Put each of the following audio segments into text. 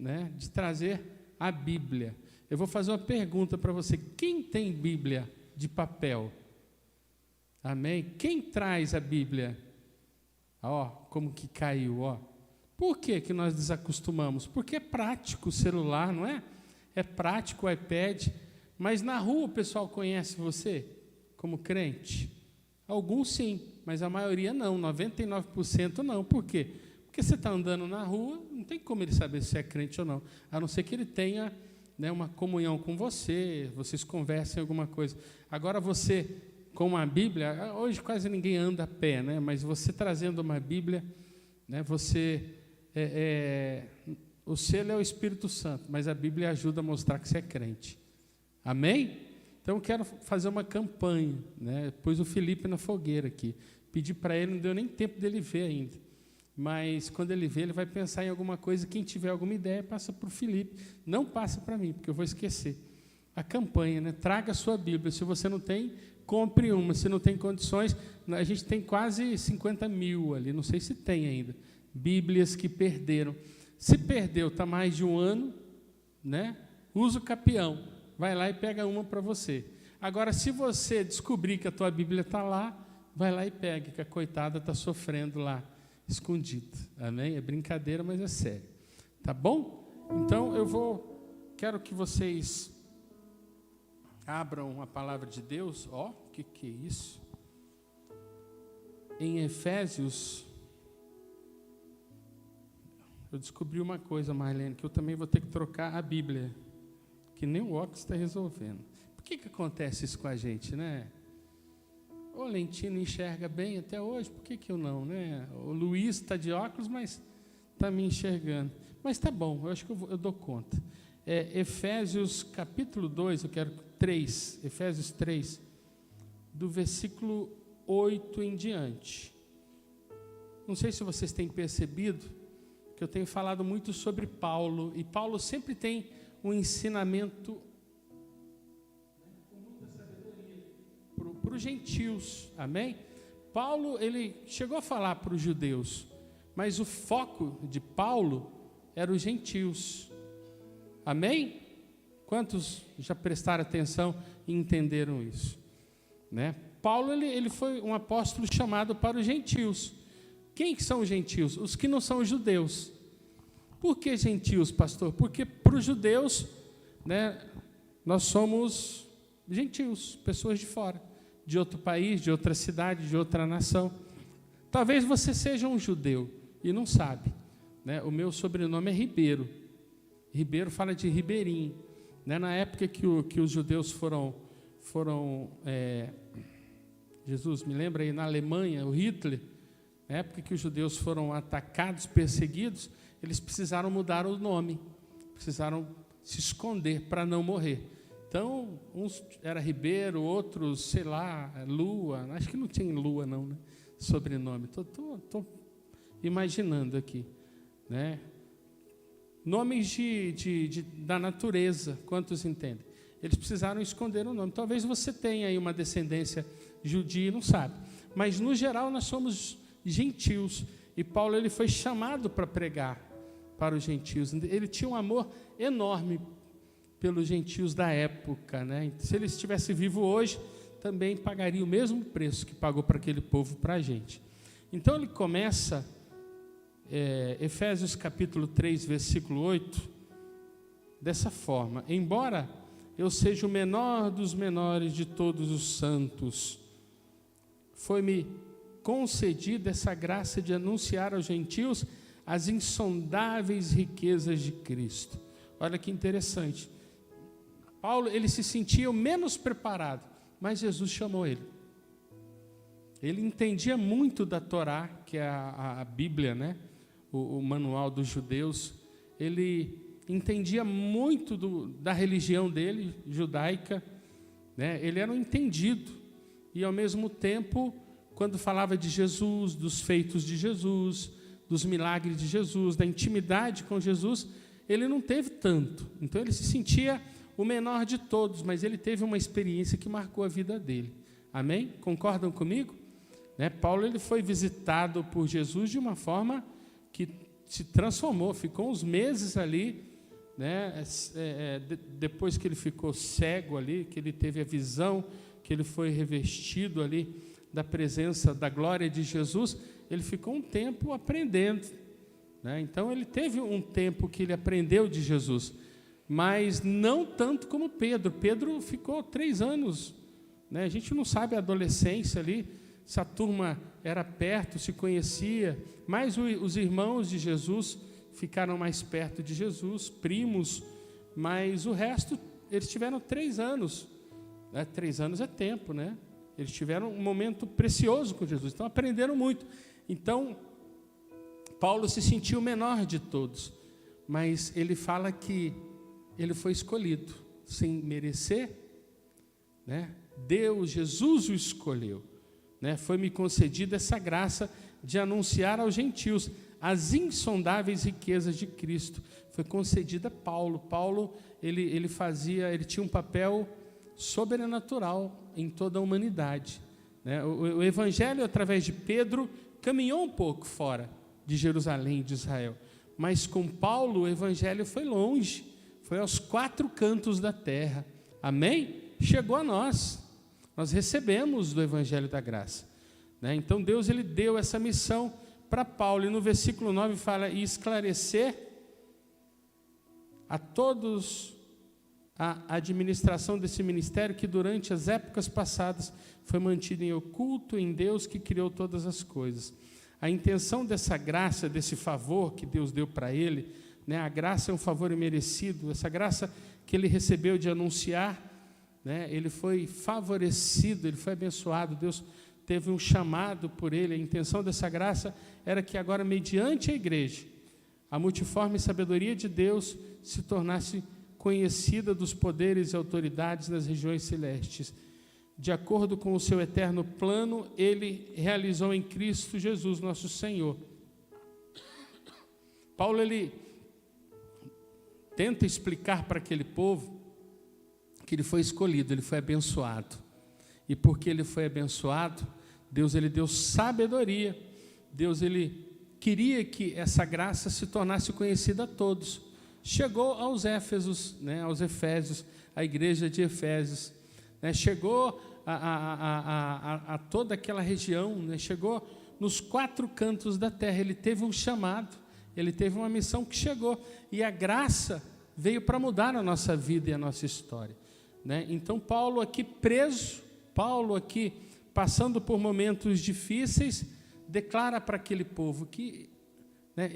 né, de trazer a Bíblia. Eu vou fazer uma pergunta para você. Quem tem Bíblia de papel? Amém? Quem traz a Bíblia? Ó, como que caiu, ó. Por que que nós desacostumamos? Porque é prático o celular, não é? É prático o iPad. Mas na rua o pessoal conhece você como crente? Alguns sim, mas a maioria não, 99% não. Por quê? Porque você está andando na rua, não tem como ele saber se é crente ou não, a não ser que ele tenha, né, uma comunhão com você, vocês conversem alguma coisa. Agora você, com uma Bíblia, hoje quase ninguém anda a pé, né, mas você trazendo uma Bíblia, né, você, o selo é o Espírito Santo, mas a Bíblia ajuda a mostrar que você é crente. Amém? Então eu quero fazer uma campanha, né? Pus o Felipe na fogueira aqui, pedi para ele, não deu nem tempo dele ver ainda. Mas quando ele vê, ele vai pensar em alguma coisa. Quem tiver alguma ideia, passa para o Felipe. Não passa para mim, porque eu vou esquecer. A campanha, né? Traga a sua Bíblia. Se você não tem, compre uma. Se não tem condições, a gente tem quase 50 mil ali, não sei se tem ainda, Bíblias que perderam. Se perdeu, está mais de um ano, né? Usa o capião. Vai lá e pega uma para você. Agora, se você descobrir que a tua Bíblia está lá, vai lá e pega, que a coitada está sofrendo lá, escondida. Amém? É brincadeira, mas é sério. Tá bom? Então, quero que vocês abram a palavra de Deus. Ó, o que é isso? Em Efésios, eu descobri uma coisa, Marlene, que eu também vou ter que trocar a Bíblia, que nem o óculos está resolvendo. Por que acontece isso com a gente, né? O Lentino enxerga bem até hoje, por que eu não, né? O Luiz está de óculos, mas está me enxergando. Mas tá bom, eu acho que eu dou conta. Efésios capítulo 2, Efésios 3, do versículo 8 em diante. Não sei se vocês têm percebido que eu tenho falado muito sobre Paulo, e Paulo sempre tem um ensinamento com muita sabedoria para os gentios, amém? Paulo, ele chegou a falar para os judeus, mas o foco de Paulo era os gentios, amém? Quantos já prestaram atenção e entenderam isso, né? Paulo, ele foi um apóstolo chamado para os gentios. Quem que são os gentios? Os que não são judeus. Por que gentios, pastor? Porque para os judeus, né, nós somos gentios, pessoas de fora, de outro país, de outra cidade, de outra nação. Talvez você seja um judeu e não sabe, né? O meu sobrenome é Ribeiro. Ribeiro fala de Ribeirinho, né? Na época que os judeus foram Jesus, me lembra aí, na Alemanha, o Hitler, na época que os judeus foram atacados, perseguidos, eles precisaram mudar o nome, precisaram se esconder para não morrer. Então, uns era Ribeiro, outros, sei lá, Lua, acho que não tinha Lua não, né? Sobrenome, estou imaginando aqui, né? Nomes da natureza, quantos entendem? Eles precisaram esconder o nome. Talvez você tenha aí uma descendência judia e não sabe, mas no geral nós somos gentios, e Paulo, ele foi chamado para pregar para os gentios. Ele tinha um amor enorme pelos gentios da época, né? Se ele estivesse vivo hoje, também pagaria o mesmo preço que pagou para aquele povo, para a gente. Então ele começa, Efésios capítulo 3, versículo 8, dessa forma: embora eu seja o menor dos menores de todos os santos, foi-me concedida essa graça de anunciar aos gentios as insondáveis riquezas de Cristo. Olha que interessante. Paulo, ele se sentia o menos preparado, mas Jesus chamou ele. Ele entendia muito da Torá, que é a Bíblia, né? O manual dos judeus. Ele entendia muito da religião dele, judaica, né? Ele era um entendido, e ao mesmo tempo, quando falava de Jesus, dos feitos de Jesus, dos milagres de Jesus, da intimidade com Jesus, ele não teve tanto. Então ele se sentia o menor de todos, mas ele teve uma experiência que marcou a vida dele. Amém? Concordam comigo? Né? Paulo, ele foi visitado por Jesus de uma forma que se transformou, ficou uns meses ali, né? Depois que ele ficou cego ali, que ele teve a visão, que ele foi revestido ali da presença, da glória de Jesus, ele ficou um tempo aprendendo, né? Então ele teve um tempo que ele aprendeu de Jesus, mas não tanto como Pedro. Pedro ficou 3 anos, né? A gente não sabe a adolescência ali, se a turma era perto, se conhecia, mas os irmãos de Jesus ficaram mais perto de Jesus, primos, mas o resto, eles tiveram 3 anos, né? 3 anos é tempo, né? Eles tiveram um momento precioso com Jesus, então aprenderam muito. Então, Paulo se sentiu o menor de todos, mas ele fala que ele foi escolhido sem merecer, né? Deus, Jesus o escolheu, né? Foi-me concedida essa graça de anunciar aos gentios as insondáveis riquezas de Cristo. Foi concedida a Paulo. Paulo, ele tinha um papel sobrenatural em toda a humanidade, né? O evangelho, através de Pedro, caminhou um pouco fora de Jerusalém, de Israel, mas com Paulo o evangelho foi longe, foi aos 4 cantos da terra. Amém? Chegou a nós recebemos do evangelho da graça, né? Então Deus, ele deu essa missão para Paulo, e no versículo 9 fala: e esclarecer a todos a administração desse ministério, que durante as épocas passadas foi mantido em oculto em Deus, que criou todas as coisas. A intenção dessa graça, desse favor que Deus deu para ele, né? A graça é um favor imerecido, essa graça que ele recebeu de anunciar, né? Ele foi favorecido, ele foi abençoado, Deus teve um chamado por ele. A intenção dessa graça era que agora, mediante a igreja, a multiforme sabedoria de Deus se tornasse conhecida dos poderes e autoridades nas regiões celestes. De acordo com o seu eterno plano, ele realizou em Cristo Jesus, nosso Senhor. Paulo, ele tenta explicar para aquele povo que ele foi escolhido, ele foi abençoado. E porque ele foi abençoado, Deus, ele deu sabedoria. Deus, ele queria que essa graça se tornasse conhecida a todos. Chegou aos Éfesos, né, aos Efésios, a igreja de Efésios, né, chegou a toda aquela região, né, chegou nos 4 cantos da terra. Ele teve um chamado, ele teve uma missão que chegou, e a graça veio para mudar a nossa vida e a nossa história, né? Então Paulo aqui preso, Paulo aqui passando por momentos difíceis, declara para aquele povo que, né,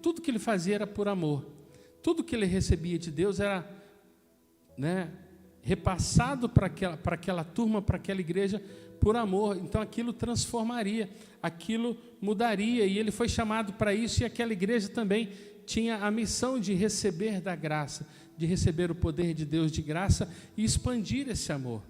tudo que ele fazia era por amor. Tudo que ele recebia de Deus era, né, repassado para aquela turma, para aquela igreja, por amor. Então aquilo transformaria, aquilo mudaria, e ele foi chamado para isso, e aquela igreja também tinha a missão de receber da graça, de receber o poder de Deus de graça e expandir esse amor,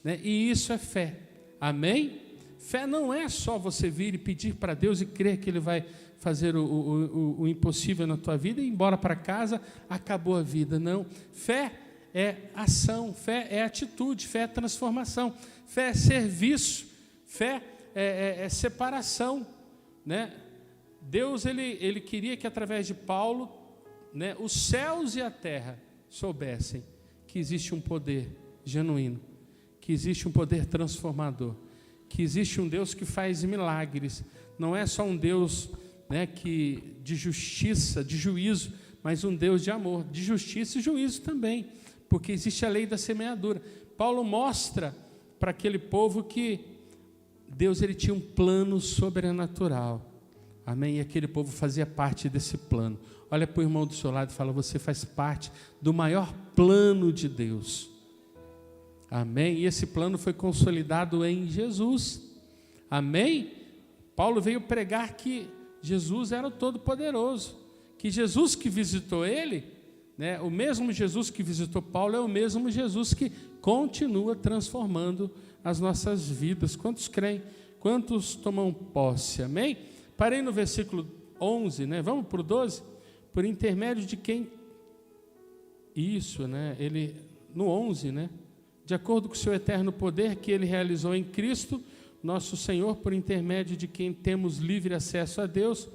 né? E isso é fé. Amém? Fé não é só você vir e pedir para Deus e crer que Ele vai fazer o impossível na tua vida e ir embora para casa, acabou a vida. Não. Fé é ação, fé é atitude, fé é transformação, fé é serviço, fé é separação, né? Deus, ele queria que através de Paulo, né, os céus e a terra soubessem que existe um poder genuíno, que existe um poder transformador, que existe um Deus que faz milagres. Não é só um Deus, né, de justiça, de juízo, mas um Deus de amor, de justiça e juízo também, porque existe a lei da semeadura. Paulo mostra para aquele povo que Deus, ele tinha um plano sobrenatural. Amém? E aquele povo fazia parte desse plano. Olha para o irmão do seu lado e fala: você faz parte do maior plano de Deus. Amém? E esse plano foi consolidado em Jesus. Amém? Paulo veio pregar que Jesus era o Todo-Poderoso, que Jesus que visitou ele, né, o mesmo Jesus que visitou Paulo é o mesmo Jesus que continua transformando as nossas vidas. Quantos creem? Quantos tomam posse? Amém? Parei no versículo 11, né? Vamos para o 12? Por intermédio de quem? Isso, né? Ele, no 11, né? De acordo com o seu eterno poder que ele realizou em Cristo, nosso Senhor, por intermédio de quem temos livre acesso a Deus.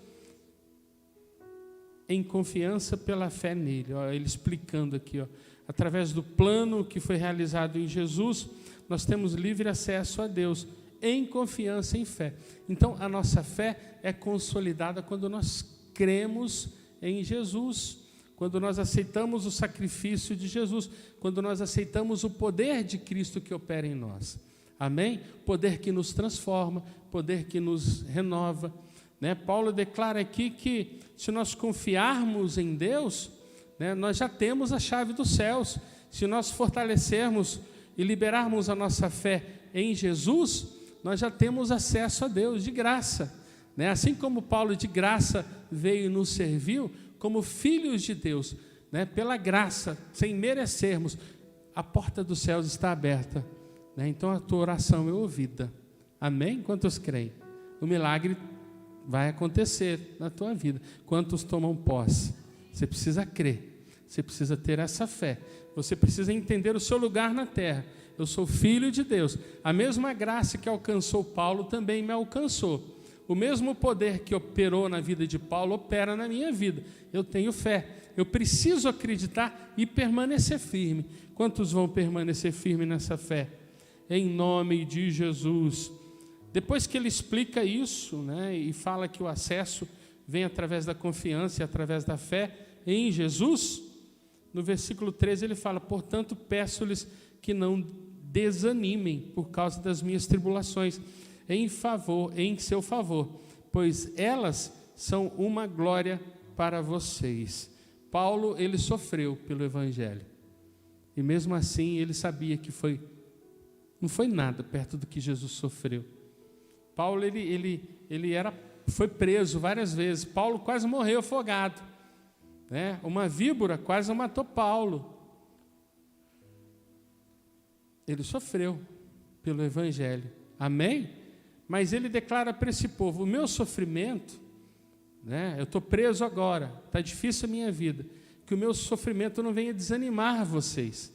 em confiança pela fé nele. Ó, ele explicando aqui, ó, através do plano que foi realizado em Jesus, nós temos livre acesso a Deus, em confiança em fé. Então, a nossa fé é consolidada quando nós cremos em Jesus, quando nós aceitamos o sacrifício de Jesus, quando nós aceitamos o poder de Cristo que opera em nós. Amém? Poder que nos transforma, poder que nos renova. Né? Paulo declara aqui que se nós confiarmos em Deus, né, nós já temos a chave dos céus. Se nós fortalecermos e liberarmos a nossa fé em Jesus, nós já temos acesso a Deus de graça. Né? Assim como Paulo de graça veio e nos serviu, como filhos de Deus, né? Pela graça, sem merecermos, a porta dos céus está aberta. Né? Então a tua oração é ouvida. Amém? Quantos creem? O milagre vai acontecer na tua vida. Quantos tomam posse? Você precisa crer, você precisa ter essa fé, você precisa entender o seu lugar na terra. Eu sou filho de Deus. A mesma graça que alcançou Paulo também me alcançou. O mesmo poder que operou na vida de Paulo opera na minha vida. Eu tenho fé, eu preciso acreditar e permanecer firme. Quantos vão permanecer firme nessa fé? Em nome de Jesus. Depois que ele explica isso, né, e fala que o acesso vem através da confiança e através da fé em Jesus, no versículo 13 ele fala: portanto, peço-lhes que não desanimem por causa das minhas tribulações, em seu favor, pois elas são uma glória para vocês. Paulo, ele sofreu pelo Evangelho, e mesmo assim ele sabia que não foi nada perto do que Jesus sofreu. Paulo, foi preso várias vezes. Paulo quase morreu afogado, né? Uma víbora quase matou Paulo. Ele sofreu pelo Evangelho, amém? Mas ele declara para esse povo: o meu sofrimento, né, eu estou preso agora, está difícil a minha vida, que o meu sofrimento não venha desanimar vocês,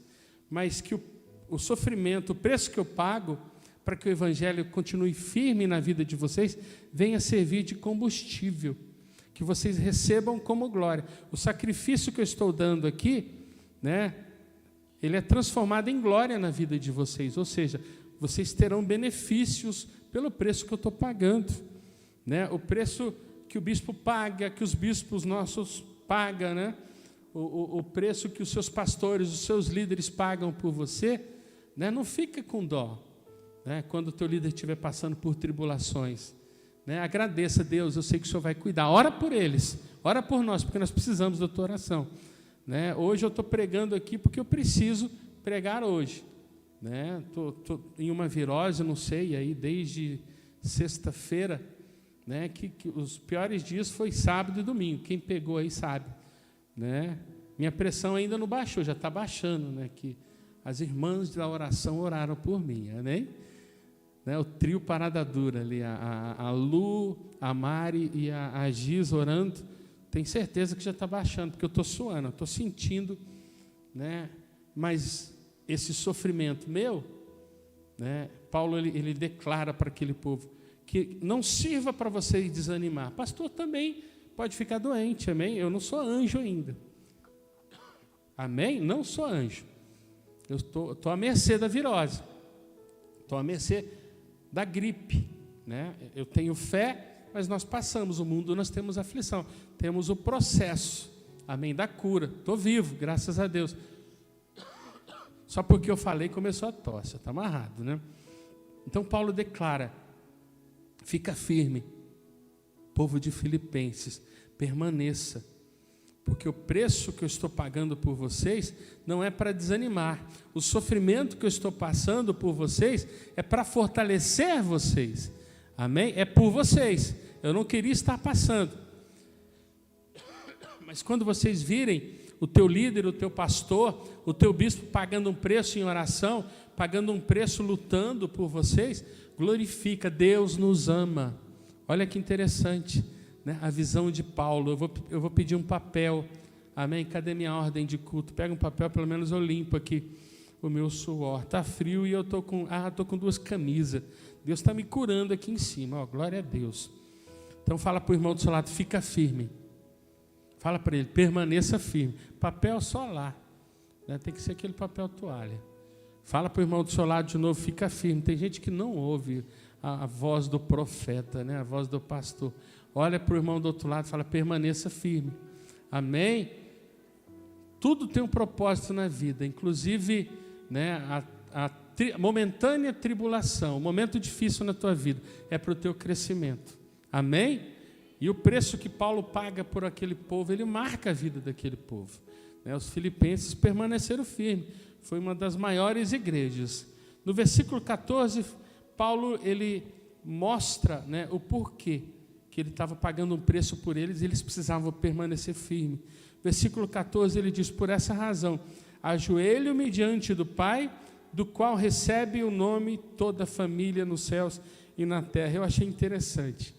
mas que o sofrimento, o preço que eu pago para que o Evangelho continue firme na vida de vocês, venha servir de combustível, que vocês recebam como glória. O sacrifício que eu estou dando aqui, né, ele é transformado em glória na vida de vocês, ou seja, vocês terão benefícios pelo preço que eu estou pagando, né? O preço que o bispo paga, que os bispos nossos pagam, né? O preço que os seus pastores, os seus líderes pagam por você, né? Não fica com dó, né? Quando o teu líder estiver passando por tribulações, né? Agradeça a Deus, eu sei que o Senhor vai cuidar. Ora por eles, ora por nós, porque nós precisamos da tua oração, né? Hoje eu estou pregando aqui porque eu preciso pregar hoje. Né? Tô em uma virose, não sei, aí desde sexta-feira, né, que os piores dias foi sábado e domingo. Quem pegou aí sabe, né? Minha pressão ainda não baixou, já está baixando, né? Que as irmãs da oração oraram por mim, amém? Né? O trio Parada Dura ali, a Lu, a Mari e a Giz orando. Tenho certeza que já está baixando, porque eu estou suando, estou sentindo, né? Mas esse sofrimento meu, né, Paulo ele declara para aquele povo que não sirva para vocês desanimar. Pastor também pode ficar doente, amém? Eu não sou anjo ainda, amém? Não sou anjo, eu estou à mercê da virose, estou à mercê da gripe, né? Eu tenho fé, mas nós passamos o mundo, nós temos aflição, temos o processo, amém, da cura. Estou vivo, graças a Deus. Só porque eu falei começou a tosse, está amarrado, né? Então Paulo declara: fica firme, povo de Filipenses, permaneça, porque o preço que eu estou pagando por vocês não é para desanimar, o sofrimento que eu estou passando por vocês é para fortalecer vocês, amém? É por vocês, eu não queria estar passando, mas quando vocês virem o teu líder, o teu pastor, o teu bispo pagando um preço em oração, pagando um preço lutando por vocês, glorifica, Deus nos ama. Olha que interessante, né? A visão de Paulo. Eu vou pedir um papel, amém? Cadê minha ordem de culto? Pega um papel, pelo menos eu limpo aqui o meu suor. Está frio e eu estou com 2 camisas. Deus está me curando aqui em cima, ó, glória a Deus. Então fala para o irmão do seu lado: fica firme. Fala para ele, permaneça firme. Papel só lá, né? Tem que ser aquele papel toalha. Fala para o irmão do seu lado de novo, fica firme. Tem gente que não ouve a voz do profeta, né? A voz do pastor. Olha para o irmão do outro lado e fala, permaneça firme. Amém? Tudo tem um propósito na vida, inclusive, né, a momentânea tribulação, o momento difícil na tua vida, é para o teu crescimento. Amém? E o preço que Paulo paga por aquele povo, ele marca a vida daquele povo. Né? Os filipenses permaneceram firmes. Foi uma das maiores igrejas. No versículo 14, Paulo ele mostra, né, o porquê que ele estava pagando um preço por eles e eles precisavam permanecer firmes. Versículo 14, ele diz, por essa razão, ajoelho-me diante do Pai, do qual recebe o nome toda a família nos céus e na terra. Eu achei interessante.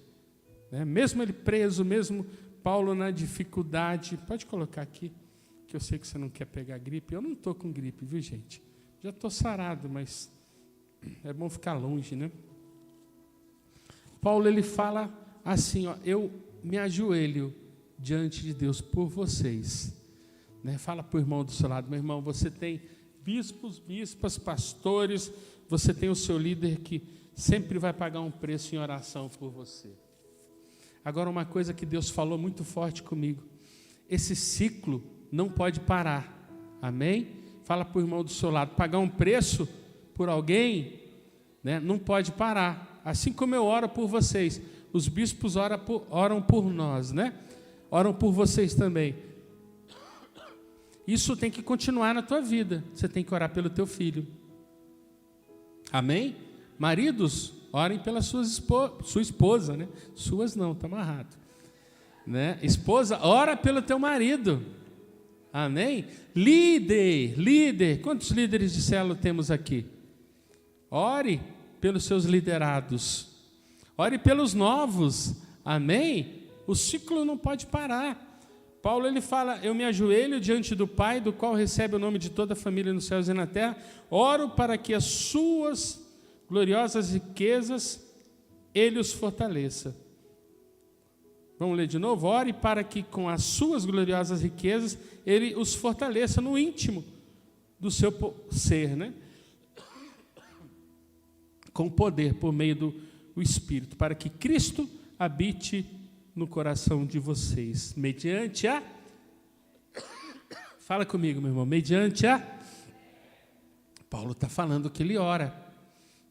Né? Mesmo ele preso, mesmo Paulo na dificuldade, pode colocar aqui, que eu sei que você não quer pegar gripe. Eu não estou com gripe, viu, gente? Já estou sarado, mas é bom ficar longe, né? Paulo, ele fala assim, ó, eu me ajoelho diante de Deus por vocês. Né? Fala para o irmão do seu lado, meu irmão, você tem bispos, bispas, pastores, você tem o seu líder que sempre vai pagar um preço em oração por você. Agora, uma coisa que Deus falou muito forte comigo, esse ciclo não pode parar, amém? Fala para o irmão do seu lado, pagar um preço por alguém, né, não pode parar, assim como eu oro por vocês, os bispos oram por nós, né? Oram por vocês também. Isso tem que continuar na tua vida, você tem que orar pelo teu filho, amém? Maridos, orem pela sua esposa, né? Suas não, está amarrado, né? Esposa, ora pelo teu marido, amém? Líder, quantos líderes de célula temos aqui? Ore pelos seus liderados, ore pelos novos, amém? O ciclo não pode parar. Paulo, ele fala, eu me ajoelho diante do Pai, do qual recebe o nome de toda a família nos céus e na terra, oro para que as suas gloriosas riquezas, ele os fortaleça. Vamos ler de novo? Ore para que com as suas gloriosas riquezas, ele os fortaleça no íntimo do seu ser, né? Com poder, por meio do Espírito, para que Cristo habite no coração de vocês, mediante a... Fala comigo, meu irmão, mediante a... Paulo está falando que ele ora,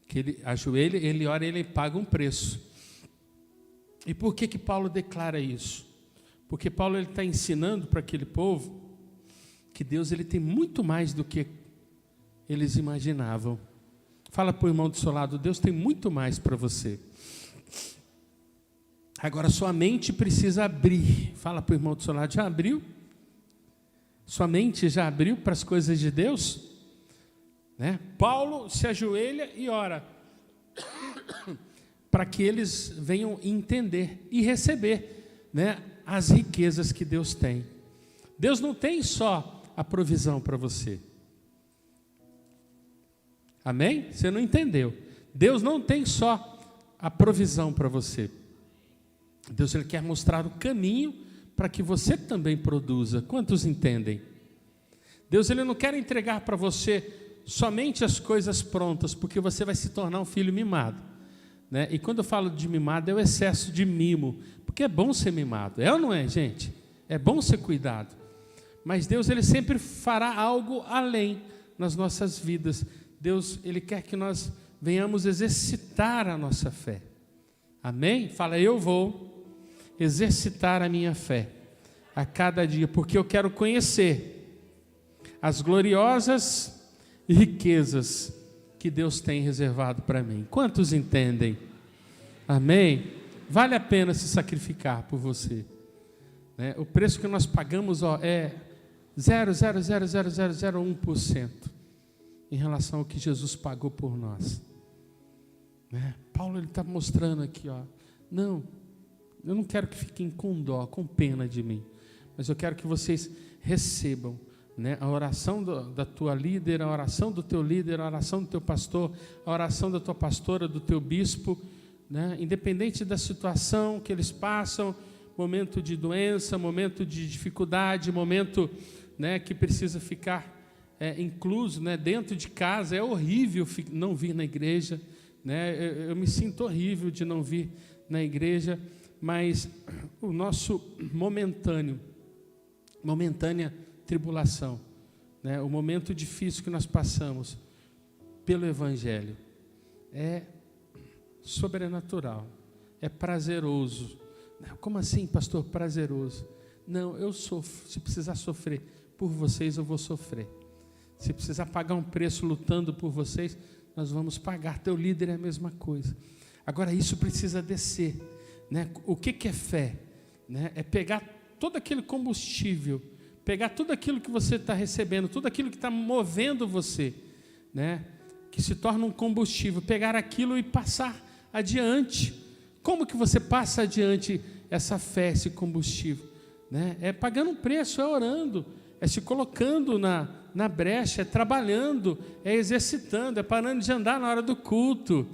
que ele ajoelha, ele ora, ele paga um preço. E por que Paulo declara isso? Porque Paulo está ensinando para aquele povo que Deus ele tem muito mais do que eles imaginavam. Fala para o irmão do seu lado, Deus tem muito mais para você. Agora sua mente precisa abrir. Fala para o irmão do seu lado, já abriu? Sua mente já abriu para as coisas de Deus? Né? Paulo se ajoelha e ora para que eles venham entender e receber, né, as riquezas que Deus tem. Deus não tem só a provisão para você. Amém? Você não entendeu. Deus não tem só a provisão para você. Deus ele quer mostrar o caminho para que você também produza. Quantos entendem? Deus ele não quer entregar para você somente as coisas prontas, porque você vai se tornar um filho mimado, né? E quando eu falo de mimado, é o excesso de mimo, porque é bom ser mimado, é ou não é, gente? É bom ser cuidado, mas Deus ele sempre fará algo além nas nossas vidas. Deus ele quer que nós venhamos exercitar a nossa fé, amém? Fala, eu vou exercitar a minha fé a cada dia, porque eu quero conhecer as gloriosas riquezas que Deus tem reservado para mim. Quantos entendem? Amém? Vale a pena se sacrificar por você, né? O preço que nós pagamos, ó, é 0,00001% em relação ao que Jesus pagou por nós, né? Paulo ele está mostrando aqui, ó, não, eu não quero que fiquem com dó, com pena de mim, mas eu quero que vocês recebam, né, a oração da tua líder, a oração do teu líder, a oração do teu pastor, a oração da tua pastora, do teu bispo, né, independente da situação que eles passam, momento de doença, momento de dificuldade, momento, né, que precisa ficar incluso, né, dentro de casa. É horrível não vir na igreja, né? Eu me sinto horrível de não vir na igreja, mas o nosso momentânea tribulação, né, o momento difícil que nós passamos pelo Evangelho é sobrenatural, é prazeroso. Como assim, pastor, prazeroso? Não, eu sofro. Se precisar sofrer por vocês, eu vou sofrer. Se precisar pagar um preço lutando por vocês, nós vamos pagar. Teu líder é a mesma coisa. Agora, isso precisa descer, né? O que é fé? Né? É pegar todo aquele combustível, pegar tudo aquilo que você está recebendo, tudo aquilo que está movendo você, né, que se torna um combustível, pegar aquilo e passar adiante. Como que você passa adiante essa fé, esse combustível? Né? É pagando um preço, é orando, é se colocando na brecha, é trabalhando, é exercitando, é parando de andar na hora do culto,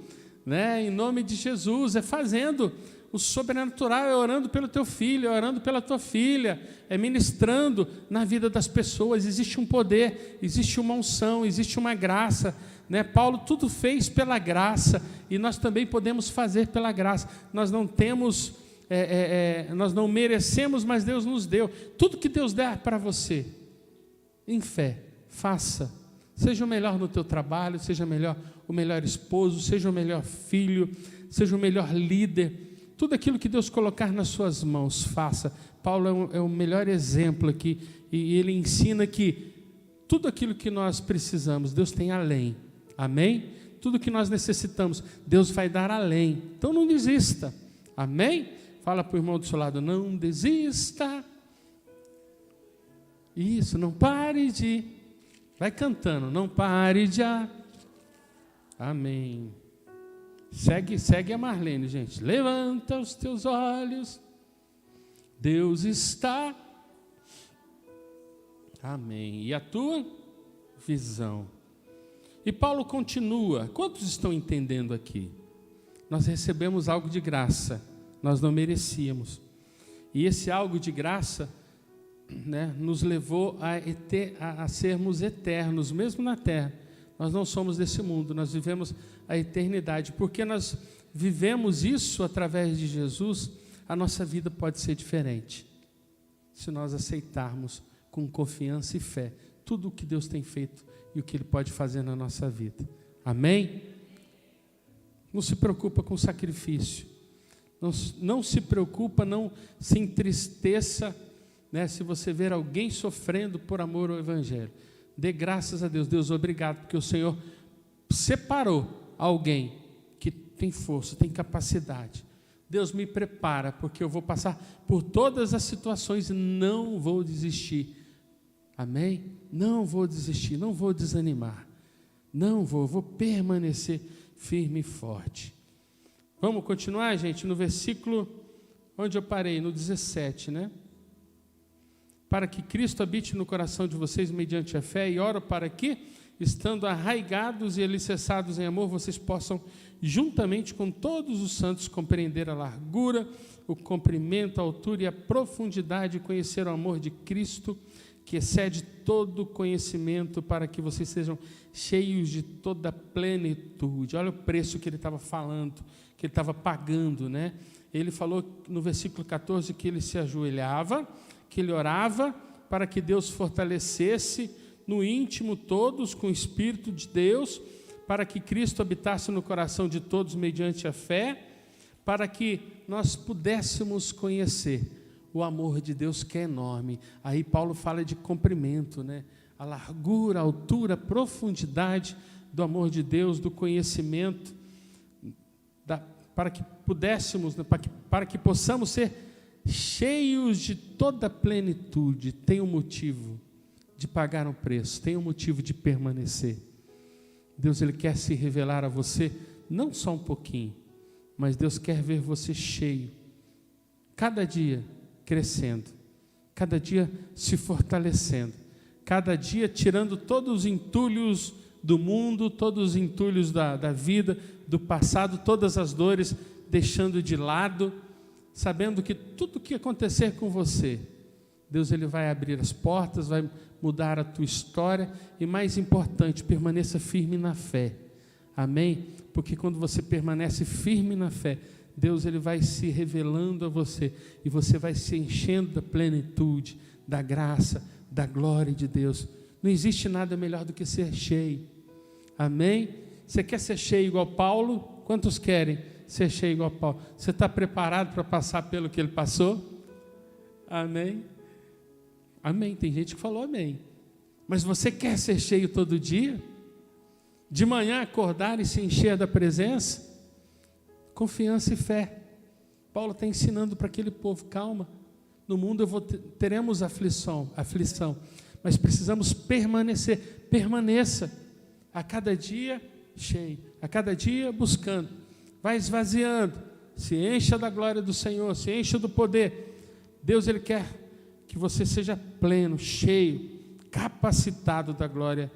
né? Em nome de Jesus, é fazendo o sobrenatural, é orando pelo teu filho, é orando pela tua filha, é ministrando na vida das pessoas. Existe um poder, existe uma unção, existe uma graça, né? Paulo tudo fez pela graça, e nós também podemos fazer pela graça. Nós não temos, nós não merecemos, mas Deus nos deu. Tudo que Deus der para você, em fé, faça. Seja o melhor no teu trabalho, seja o melhor esposo, seja o melhor filho, seja o melhor líder. Tudo aquilo que Deus colocar nas suas mãos, faça. Paulo é o melhor exemplo aqui, e ele ensina que tudo aquilo que nós precisamos, Deus tem além. Amém? Tudo que nós necessitamos, Deus vai dar além. Então não desista. Amém? Fala para o irmão do seu lado, não desista. Isso, não pare de... Vai cantando, não pare de... Amém. Segue a Marlene, gente. Levanta os teus olhos, Deus está. Amém. E a tua visão. E Paulo continua. Quantos estão entendendo aqui? Nós recebemos algo de graça, nós não merecíamos. E esse algo de graça, né, nos levou a sermos eternos, mesmo na terra. Nós não somos desse mundo, nós vivemos a eternidade. Porque nós vivemos isso através de Jesus, a nossa vida pode ser diferente. Se nós aceitarmos com confiança e fé tudo o que Deus tem feito e o que Ele pode fazer na nossa vida. Amém? Não se preocupa com sacrifício. Não se preocupa, não se entristeça, né, se você ver alguém sofrendo por amor ao Evangelho. Dê graças a Deus. Deus, obrigado, porque o Senhor separou alguém que tem força, tem capacidade. Deus me prepara, porque eu vou passar por todas as situações e não vou desistir. Amém? Não vou desistir, não vou desanimar. Não vou permanecer firme e forte. Vamos continuar, gente, no versículo onde eu parei, no 17, né? Para que Cristo habite no coração de vocês mediante a fé, e oro para que, estando arraigados e alicerçados em amor, vocês possam, juntamente com todos os santos, compreender a largura, o comprimento, a altura e a profundidade, e conhecer o amor de Cristo, que excede todo conhecimento, para que vocês sejam cheios de toda plenitude. Olha o preço que ele estava falando, que ele estava pagando, né? Ele falou no versículo 14 que ele se ajoelhava, que ele orava para que Deus fortalecesse no íntimo todos com o Espírito de Deus, para que Cristo habitasse no coração de todos mediante a fé, para que nós pudéssemos conhecer o amor de Deus, que é enorme. Aí Paulo fala de comprimento, né? A largura, a altura, a profundidade do amor de Deus, do conhecimento, para que pudéssemos, para que possamos ser cheios de toda a plenitude. Tem um motivo de pagar um preço, tem um motivo de permanecer. Deus, Ele quer se revelar a você, não só um pouquinho, mas Deus quer ver você cheio, cada dia crescendo, cada dia se fortalecendo, cada dia tirando todos os entulhos do mundo, todos os entulhos da vida, do passado, todas as dores, deixando de lado, sabendo que tudo que acontecer com você, Deus ele vai abrir as portas, vai mudar a tua história e, mais importante, permaneça firme na fé. Amém? Porque quando você permanece firme na fé, Deus ele vai se revelando a você e você vai se enchendo da plenitude, da graça, da glória de Deus. Não existe nada melhor do que ser cheio. Amém? Você quer ser cheio igual Paulo? Quantos querem ser cheio igual Paulo? Você está preparado para passar pelo que ele passou? Amém? Amém. Tem gente que falou amém. Mas você quer ser cheio todo dia? De manhã acordar e se encher da presença? Confiança e fé. Paulo está ensinando para aquele povo: calma, no mundo teremos aflição, mas precisamos permanecer. Permaneça a cada dia cheio, a cada dia buscando. Vai esvaziando, se encha da glória do Senhor, se encha do poder. Deus ele quer que você seja pleno, cheio, capacitado da glória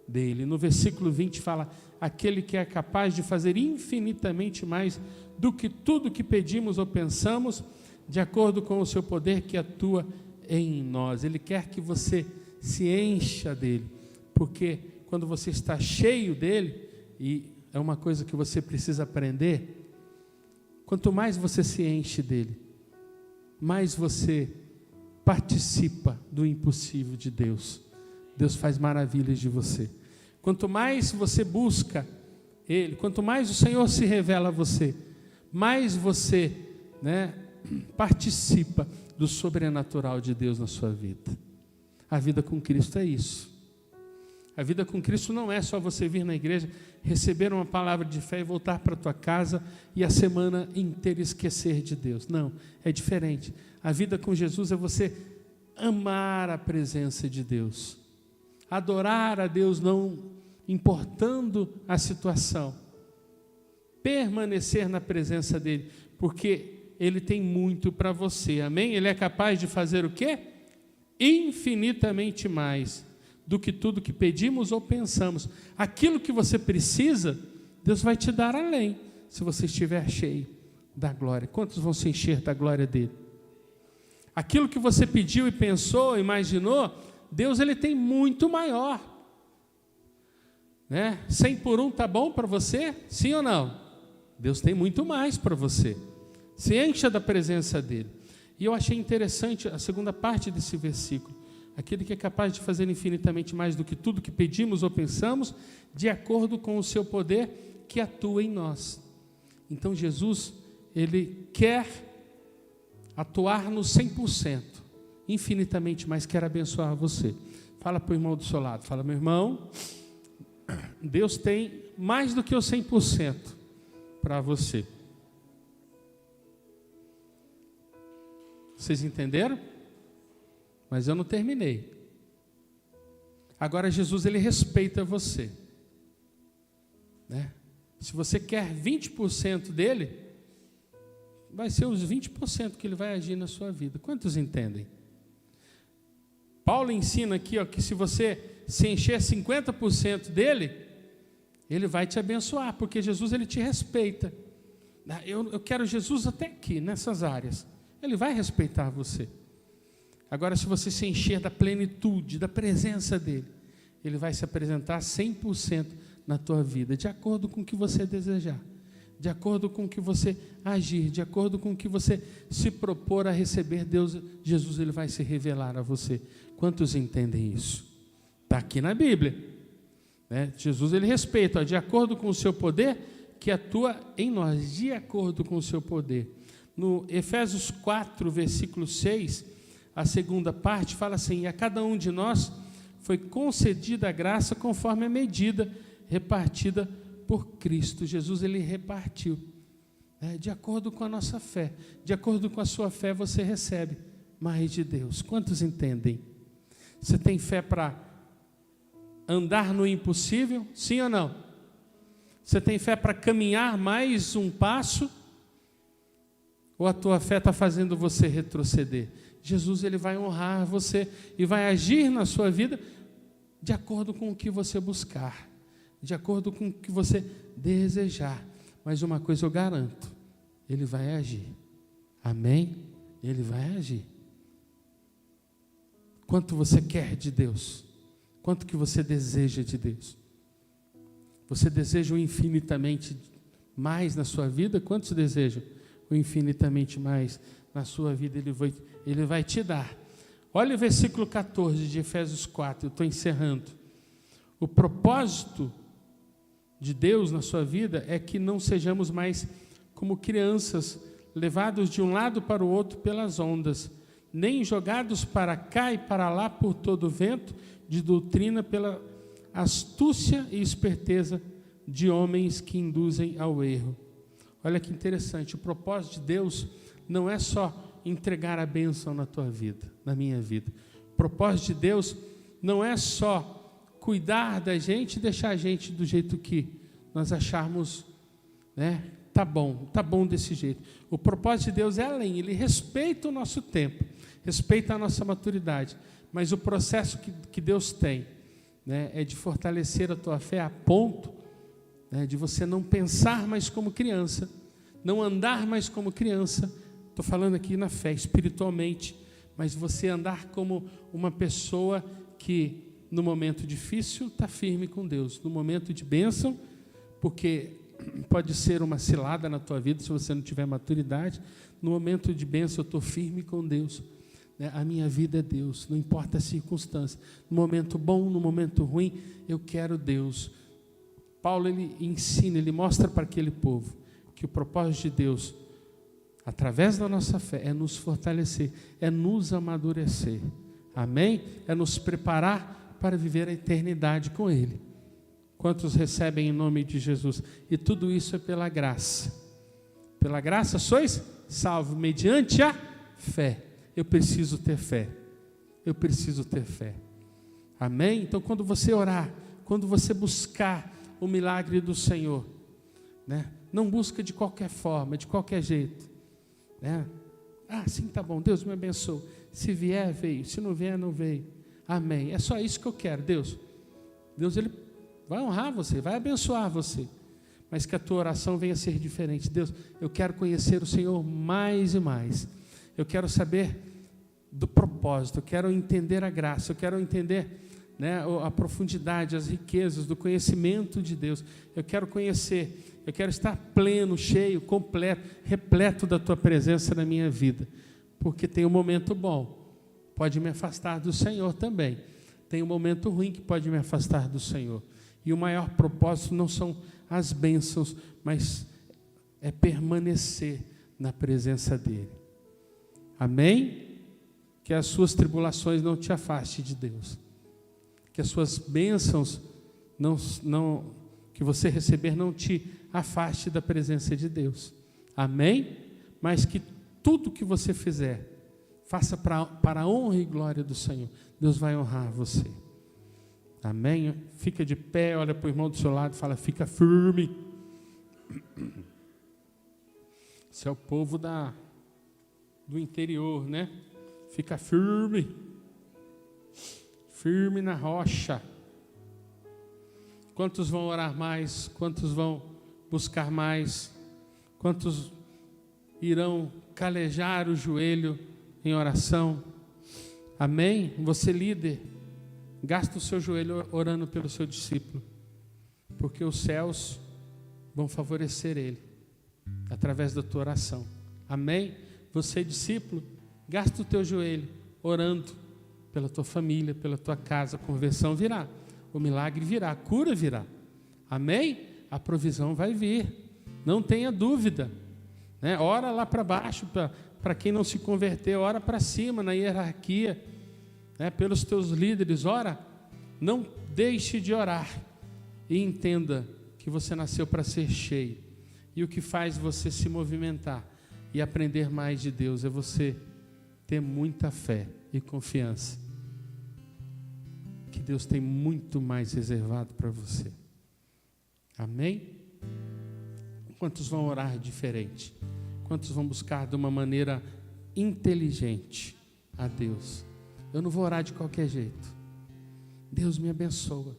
dele. No versículo 20 fala: aquele que é capaz de fazer infinitamente mais do que tudo que pedimos ou pensamos, de acordo com o seu poder que atua em nós. Ele quer que você se encha dele, porque quando você está cheio dele, e é uma coisa que você precisa aprender, quanto mais você se enche dele, mais você participa do impossível de Deus. Deus faz maravilhas de você. Quanto mais você busca ele, quanto mais o Senhor se revela a você, mais você, participa do sobrenatural de Deus na sua vida. A vida com Cristo é isso. A vida com Cristo não é só você vir na igreja, receber uma palavra de fé e voltar para a tua casa e a semana inteira esquecer de Deus. Não, é diferente. A vida com Jesus é você amar a presença de Deus, adorar a Deus não importando a situação, permanecer na presença dele, porque ele tem muito para você. Amém? Ele é capaz de fazer o quê? Infinitamente mais do que tudo que pedimos ou pensamos. Aquilo que você precisa, Deus vai te dar além, se você estiver cheio da glória. Quantos vão se encher da glória dele? Aquilo que você pediu e pensou, imaginou, Deus ele tem muito maior. 100 por 1 está bom para você? Sim ou não? Deus tem muito mais para você. Se encha da presença dele. E eu achei interessante a segunda parte desse versículo. Aquele que é capaz de fazer infinitamente mais do que tudo que pedimos ou pensamos, de acordo com o seu poder que atua em nós. Então Jesus, ele quer atuar no 100%, infinitamente mais, quer abençoar você. Fala para o irmão do seu lado, fala: meu irmão, Deus tem mais do que o 100% para você. Vocês entenderam? Mas eu não terminei. Agora Jesus ele respeita você, Se você quer 20% dele, vai ser os 20% que ele vai agir na sua vida. Quantos entendem? Paulo ensina aqui, que se você se encher 50% dele, ele vai te abençoar, porque Jesus ele te respeita. Eu quero Jesus até aqui, nessas áreas. Ele vai respeitar você. Agora, se você se encher da plenitude, da presença dele, ele vai se apresentar 100% na tua vida, de acordo com o que você desejar, de acordo com o que você agir, de acordo com o que você se propor a receber. Jesus ele vai se revelar a você. Quantos entendem isso? Está aqui na Bíblia. Jesus ele respeita, de acordo com o seu poder que atua em nós, de acordo com o seu poder. No Efésios 4, versículo 6, a segunda parte fala assim: e a cada um de nós foi concedida a graça conforme a medida repartida por Cristo. Jesus ele repartiu, de acordo com a nossa fé. De acordo com a sua fé você recebe mais de Deus. Quantos entendem? Você tem fé para andar no impossível? Sim ou não? Você tem fé para caminhar mais um passo? Ou a tua fé está fazendo você retroceder? Jesus ele vai honrar você e vai agir na sua vida de acordo com o que você buscar, de acordo com o que você desejar. Mas uma coisa eu garanto: ele vai agir. Amém? Ele vai agir. Quanto você quer de Deus? Quanto que você deseja de Deus? Você deseja o infinitamente mais na sua vida? Quantos desejam o infinitamente mais na sua vida? Ele vai te dar. Olha o versículo 14 de Efésios 4, eu estou encerrando. O propósito de Deus na sua vida é que não sejamos mais como crianças, levados de um lado para o outro pelas ondas, nem jogados para cá e para lá por todo o vento de doutrina, pela astúcia e esperteza de homens que induzem ao erro. Olha que interessante, o propósito de Deus não é só entregar a bênção na tua vida, na minha vida. O propósito de Deus não é só cuidar da gente e deixar a gente do jeito que nós acharmos, né? Tá bom desse jeito. O propósito de Deus é além, Ele respeita o nosso tempo, respeita a nossa maturidade, mas o processo que Deus tem, né, é de fortalecer a tua fé a ponto, né, de você não pensar mais como criança, não andar mais como criança. Estou falando aqui na fé, espiritualmente, mas você andar como uma pessoa que no momento difícil está firme com Deus, no momento de bênção, porque pode ser uma cilada na tua vida se você não tiver maturidade. No momento de bênção eu estou firme com Deus, né? A minha vida é Deus, não importa a circunstância. No momento bom, no momento ruim, eu quero Deus. Paulo, ele ensina, ele mostra para aquele povo que o propósito de Deus, através da nossa fé, é nos fortalecer, é nos amadurecer. Amém? É nos preparar para viver a eternidade com Ele. Quantos recebem em nome de Jesus? E tudo isso é pela graça. Pela graça sois salvos, mediante a fé. Eu preciso ter fé. Eu preciso ter fé. Amém? Então, quando você orar, quando você buscar o milagre do Senhor, né? Não busca de qualquer forma, de qualquer jeito, né? Sim, tá bom, Deus me abençoe. Se vier, veio. Se não vier, não veio. Amém. É só isso que eu quero, Deus. Deus, Ele vai honrar você, vai abençoar você. Mas que a tua oração venha a ser diferente. Deus, eu quero conhecer o Senhor mais e mais. Eu quero saber do propósito, eu quero entender a graça, eu quero entender, né, a profundidade, as riquezas do conhecimento de Deus. Eu quero conhecer, eu quero estar pleno, cheio, completo, repleto da tua presença na minha vida. Porque tem um momento bom, pode me afastar do Senhor também. Tem um momento ruim que pode me afastar do Senhor. E o maior propósito não são as bênçãos, mas é permanecer na presença dEle. Amém? Que as suas tribulações não te afastem de Deus. Que as suas bênçãos que você receber não te afaste da presença de Deus. Amém? Mas que tudo que você fizer, faça para a honra e glória do Senhor. Deus vai honrar você. Amém? Fica de pé, olha para o irmão do seu lado e fala, fica firme. Esse é o povo do interior, né? Fica firme. Firme na rocha. Quantos vão orar mais? Quantos vão buscar mais? Quantos irão calejar o joelho em oração? Amém? Você, líder, gasta o seu joelho orando pelo seu discípulo, porque os céus vão favorecer ele através da tua oração. Amém? Você, discípulo, gasta o teu joelho orando pela tua família, pela tua casa. A conversão virá, o milagre virá, a cura virá. Amém? A provisão vai vir, não tenha dúvida, né? Ora lá para baixo, para quem não se converteu, ora para cima na hierarquia, né? Pelos teus líderes, ora. Não deixe de orar e entenda que você nasceu para ser cheio, e o que faz você se movimentar e aprender mais de Deus é você ter muita fé e confiança que Deus tem muito mais reservado para você. Amém? Quantos vão orar diferente? Quantos vão buscar de uma maneira inteligente a Deus? Eu não vou orar de qualquer jeito. Deus me abençoa.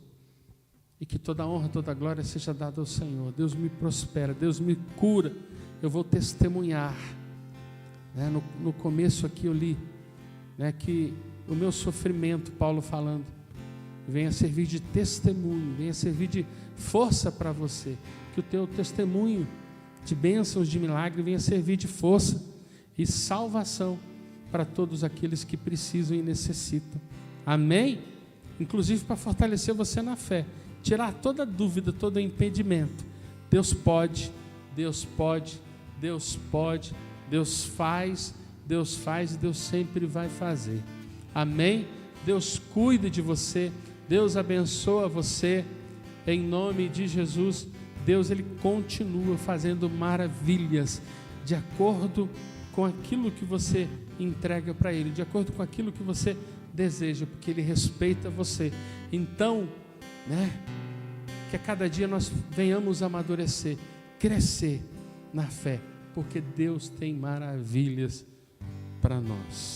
E que toda honra, toda glória seja dada ao Senhor. Deus me prospera, Deus me cura. Eu vou testemunhar No começo aqui eu li, que o meu sofrimento, Paulo falando, venha servir de testemunho, venha servir de força para você, que o teu testemunho de bênçãos, de milagre, venha servir de força e salvação para todos aqueles que precisam e necessitam. Amém? Inclusive para fortalecer você na fé, tirar toda dúvida, todo impedimento. Deus pode, Deus pode, Deus pode, Deus faz e Deus sempre vai fazer. Amém? Deus cuida de você, Deus abençoa você, em nome de Jesus. Deus, Ele continua fazendo maravilhas, de acordo com aquilo que você entrega para Ele, de acordo com aquilo que você deseja, porque Ele respeita você. Então, que a cada dia nós venhamos amadurecer, crescer na fé, porque Deus tem maravilhas para nós.